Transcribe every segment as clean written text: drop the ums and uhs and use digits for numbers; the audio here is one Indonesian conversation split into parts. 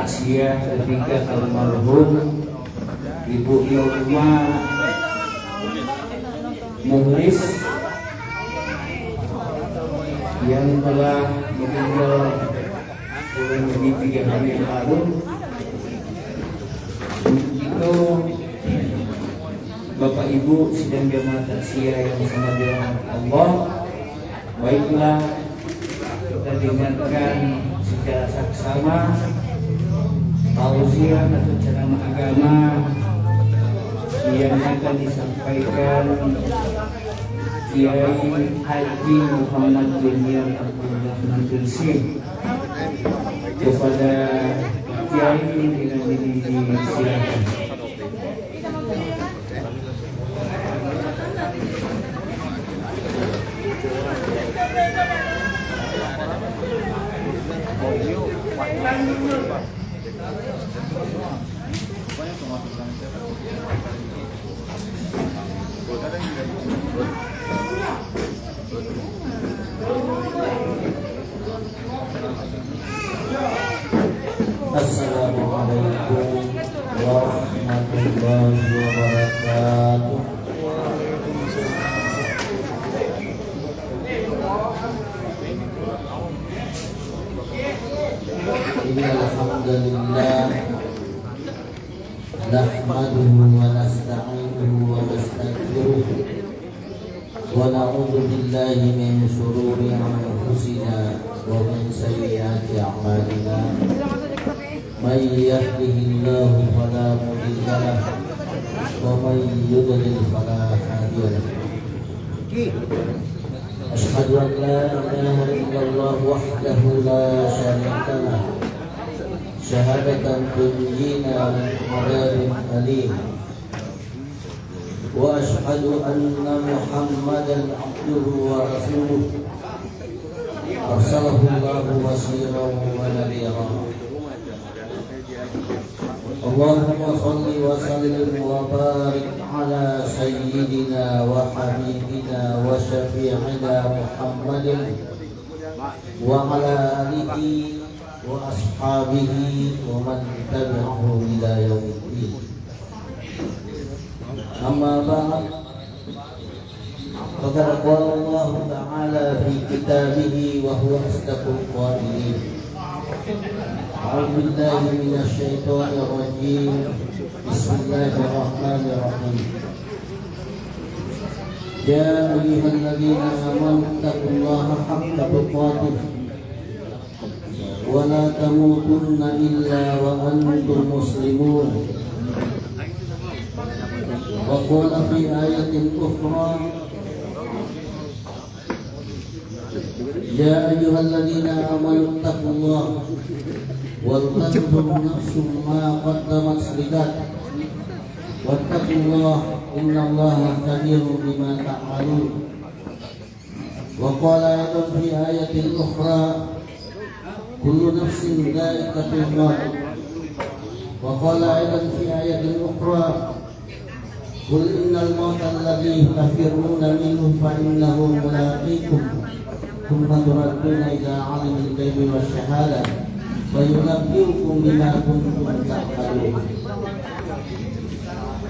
taksiah ketika almarhum Ibu Yorma Muhlis yang telah meninggal kurang lebih 3 hari yang lalu. Itu Bapak Ibu sedang jamaah taksiah yang sama dengan Allah. Baiklah, kita dengarkan secara saksama tausiah atau ceramah agama yang akan disampaikan Kiai Haji Muhammad bin Abdullah Mantursi. Kepada Kiai dengan diri silakan. Assalamualaikum warahmatullahi wabarakatuh. Alhamdulillah nahmaduhu wa nasta'inuhu wa nastaghfiruh wa na'udzu billahi min shururi anfusina wa min sayyiati a'malina. May yahdihillahu fala mudilla lahu wa may yudlil fala hadiya lahu. Asyhadu an la ilaha illallah wahdahu la syarika lahu syahadatan tunjina min adabin alim. Wa asyhadu anna Muhammadan abduhu wa rasuluh arsalahu Allahu bashiran wa nadhira. Allahumma shalli wa sallim wa barik ala sayyidina wa habibina wa syafi'ina Muhammadin wa ala alihi wa ashabihi wa man tabi'ahu ila yaumiddin. Amma ba'd. Faqad qala Allah ta'ala fi kitabihi wa huwa asdaqul qailin. A'udzu billahi minasy syaithanir rajim. Bismillahirrahmanirrahim. Ya ayyuhalladzina amanu taqullaha haqqa tuqatih wa la tamutunna illa wa antum muslimun. Wa qala fi ayatin ukhra Ya ayyuhalladzina amanu taqullaha wal tanzur nafsum ma qaddamat ligat wattaqullaha innallaha khabirun bima ta'malun. Wa qala ayatan fi ayatin ukhra kullu nafsin dha'iqatul maut. Wa qala ayatan fi ayatin ukhra qul innal mauta alladhi tafirruna minhu fa innahu mulaqikum thumma turadduna ila 'alimil ghaibi wasyahada wa yunabbi'ukum bima kuntum ta'malun.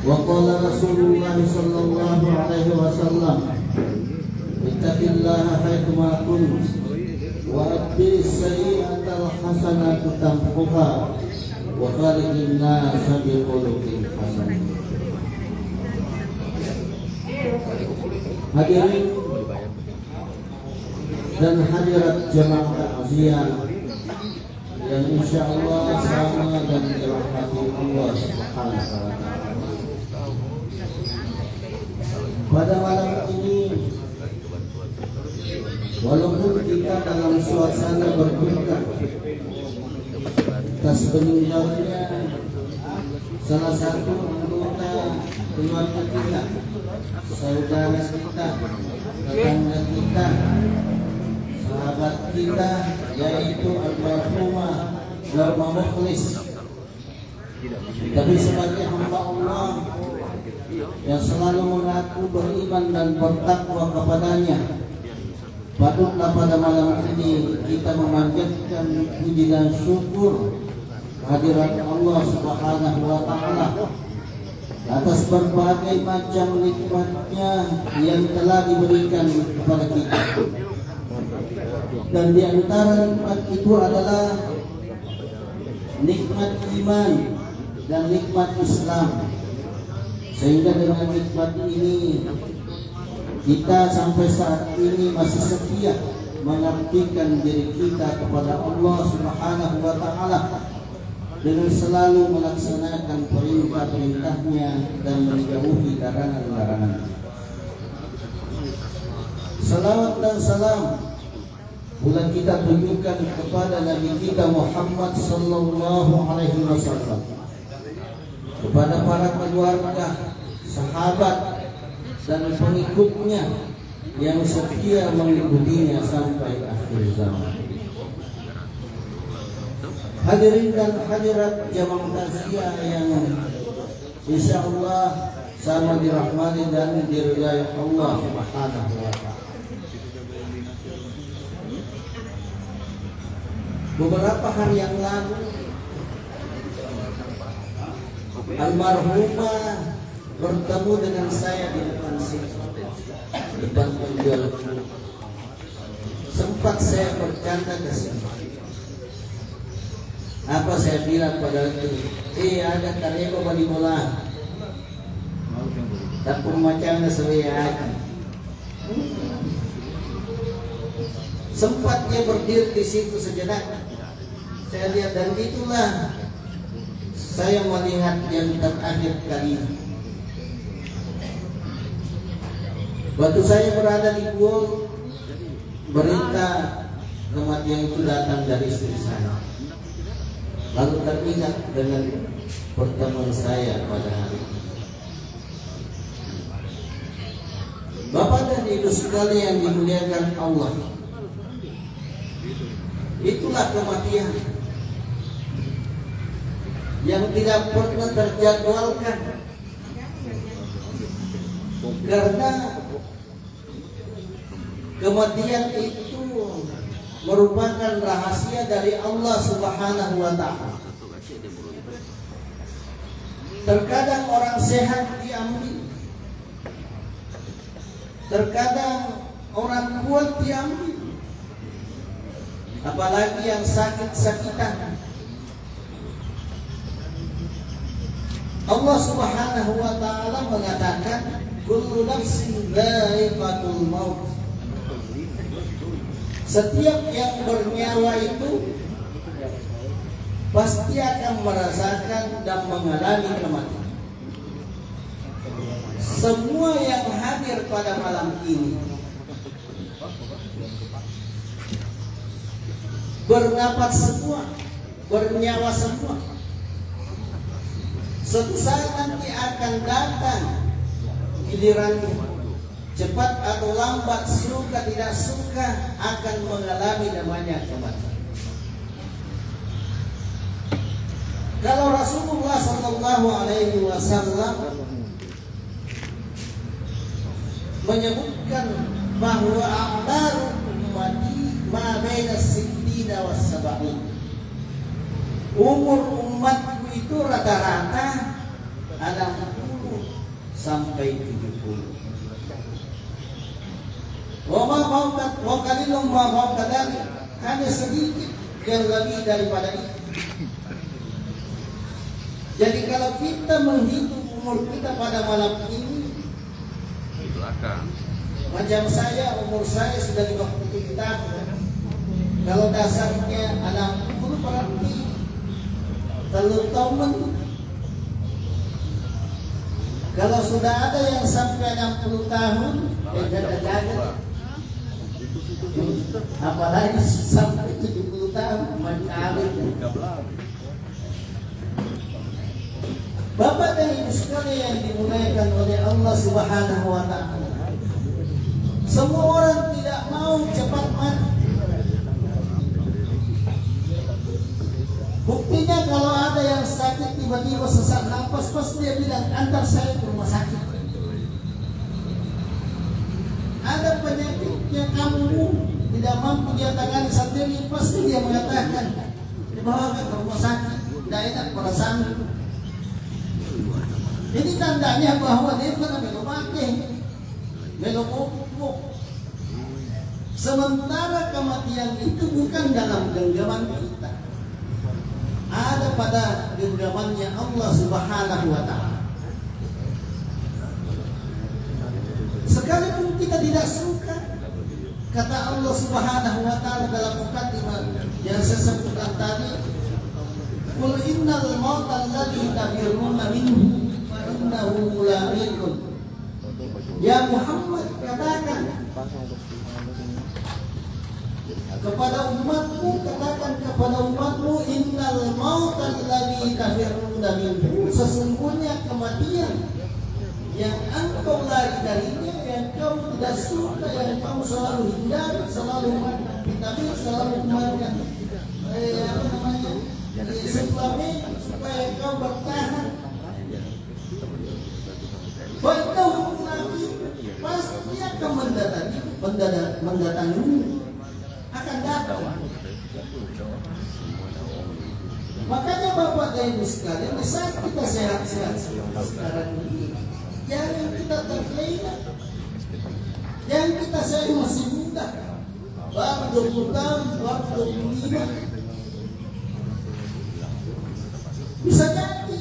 Wa qala Rasulullah sallallahu alaihi wasallam ittaqillaha haitsuma kunt wa atbi'is sayyi'atal hasanata tamhuha wa khaliqin nasa bi khuluqin hasan. Hadirin dan hadirat jemaah takziah yang insyaallah sama dan dirahmati Allah Subhanahu wa taala. Pada malam ini, walaupun kita dalam suasana berduka atas meninggalnya salah satu anggota keluarga kita, saudara kita, tetangga kita, sahabat kita, yaitu almarhumah Yorma Muhlis. Tapi sebagai hamba Allah yang selalu mengaku beriman dan bertakwa kepadanya, patutlah pada malam ini kita memanjatkan puji dan syukur hadirat Allah Subhanahu wa Ta'ala atas berbagai macam nikmatnya yang telah diberikan kepada kita. Dan di antara nikmat itu adalah nikmat iman dan nikmat Islam. Sehingga dengan nikmat ini kita sampai saat ini masih setia mengabdikan diri kita kepada Allah Subhanahu wa Ta'ala dengan selalu melaksanakan perintah-perintahnya dan menjauhi larangan-larangan. Salawat dan salam bulan kita tunjukkan kepada Nabi kita Muhammad sallallahu alaihi wasallam, kepada para keluarga, sahabat dan pengikutnya yang setia mengikutinya sampai akhir zaman. Hadirin dan hadirat jamaah takziah yang insyaallah sama dirahmati dan diridai Allah Subhanahu wa Ta'ala. Beberapa hari yang lalu almarhumah bertemu dengan saya di depan sini, di depan penjual. Sempat saya bercanda ke sini. Apa saya bilang pada itu? Ada karya kau balik bola. Tapi macam saya. Sempat dia berdiri di situ sejenak. Saya lihat dan itulah saya melihat yang terakhir kali. Waktu saya berada di Guol, berita kematian itu datang dari istri saya. Lalu teringat dengan pertemuan saya pada hari ini. Bapak dan Ibu sekalian yang dimuliakan Allah, itulah kematian yang tidak pernah terjadwalkan, karena kematian itu merupakan rahasia dari Allah Subhanahu wa Ta'ala. Terkadang orang sehat diambil, terkadang orang kuat diambil, apalagi yang sakit-sakitan. Allah Subhanahu wa Ta'ala mengatakan kullu nafsin dha'iqatul maut. Setiap yang bernyawa itu pasti akan merasakan dan mengalami kematian. Semua yang hadir pada malam ini, bernapas semua, bernyawa semua, suatu saat nanti akan datang gilirannya. Cepat atau lambat, suka tidak suka, akan mengalami namanya kematian. Kalau Rasulullah sallallahu alaihi wasallam menyebutkan bahwa a'maru ummati ma baina sittina was sab'in, umur umatku itu rata-rata 60 sampai 70. Hanya sedikit yang lebih daripada itu. Jadi kalau kita menghitung umur kita pada malam ini, itu akan macam umur saya sudah 57 tahun. Kalau dasarnya 60 berarti telur tahun. Kalau sudah ada yang sampai 60 tahun, jaga-jaga. Apalagi sampai 70 tahun mencari. Bapak dan Ibu sekalian yang dimuliakan oleh Allah Subhanahu wa Ta'ala, semua orang tidak mau cepat mati. Buktinya kalau ada yang sakit tiba-tiba sesak nafas, pasti dia bilang antar saya ke rumah sakit. Ada penyakit yang kamu tidak mampu dia tangani sendiri, pasti dia mengatakan dibawa ke rumah sakit. tidak enak perasaan. Ini tandanya bahwa dia pernah melomok. Sementara kematian itu bukan dalam genggaman kita, ada pada genggamannya Allah Subhanahu wa Ta'ala. Sekalipun kita tidak suka, kata Allah Subhanahu wa Ta'ala dalam mukadimah yang saya sebutkan tadi, qul innal mauta alladzi tafirruna minhu fa innahu mulaqikum. Ya Muhammad, katakan kepada umatmu, innal mauta alladzi tafirruna minhu, sesungguhnya kematian yang engkau lari darinya, yang kau tidak suka, yang kau selalu hindari, selalu kemarin supaya kau bertahan. Baik kau lagi pasti akan mendatangi, akan datang. Makanya Bapak dan Ibu sekalian, saat kita sehat-sehat sekarang ini, jangan kita terlena, jangan kita saya masih muda, baru 20 tahun, baru 25, bisa jadi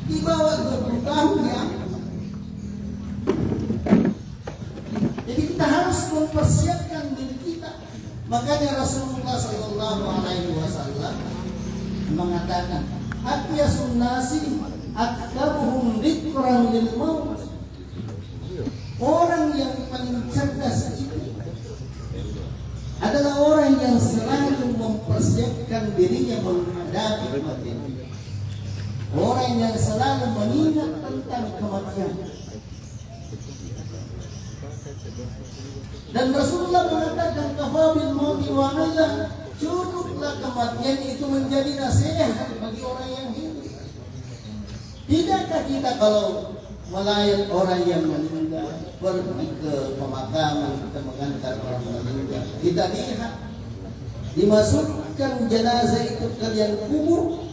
di bawah 20 tahun ya. Jadi kita harus mempersiapkan diri kita. Makanya Rasulullah SAW mengatakan, "Atyasun nasi aktaruhum dzikran lil maut." Orang yang paling cerdas itu adalah orang yang selalu mempersiapkan dirinya menghadapi kematian. Orang yang selalu mengingat tentang kematian. Dan Rasulullah mengatakan, "Kafabil mauti wa'idha." Cukuplah kematian itu menjadi nasihat bagi orang yang hidup. Tidakkah kita kalau melayat orang yang meninggal, pergi ke pemakaman, kita mengantar orang meninggal, kita lihat dimasukkan jenazah itu ke liang kubur,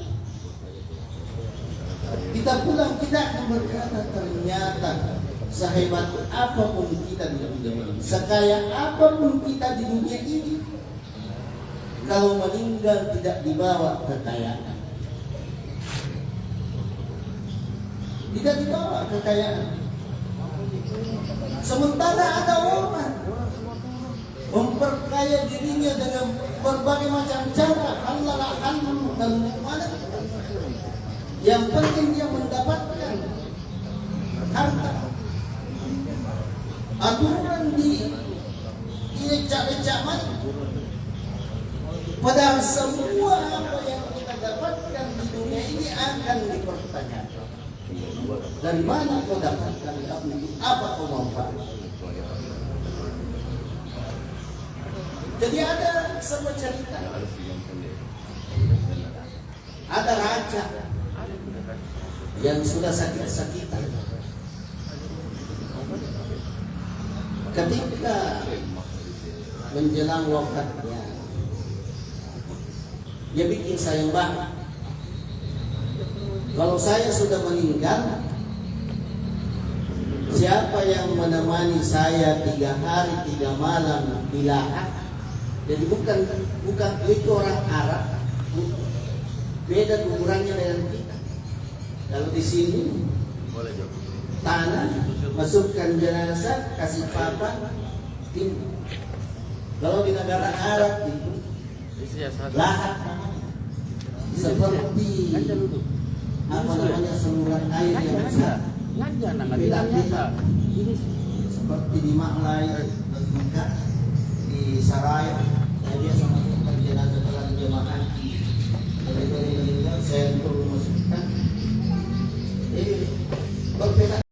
kita pulang, kita akan berkata, ternyata sehebat apapun kita di dunia ini, sekaya apapun kita di dunia ini, kalau meninggal tidak dibawa kekayaan, tidak dibawa kekayaan. Sementara ada orang memperkaya dirinya dengan berbagai macam cara, halal dan mana. Yang penting dia mendapatkan harta. Aturan di lecak-lecak mana? Padahal semua apa yang kita dapatkan di dunia ini akan dipertanyakan. Dari mana kau dapatkan itu? Apa kau manfaat? Jadi ada sebuah cerita. Ada raja yang sudah sakit-sakitan. Ketika menjelang wafatnya, dia bikin sayang banget. Kalau saya sudah meninggal, siapa yang menemani saya 3 hari 3 malam di Lahat? Jadi bukan itu orang Arab, beda kuburannya dengan kita. Kalau di sini tanah, masukkan jenazah, kasih papan, timbul. Kalau di negara Arab itu Lahat, seperti apa namanya, saluran air yang besar. Beda-beda. Seperti di Maklai, di Saraya,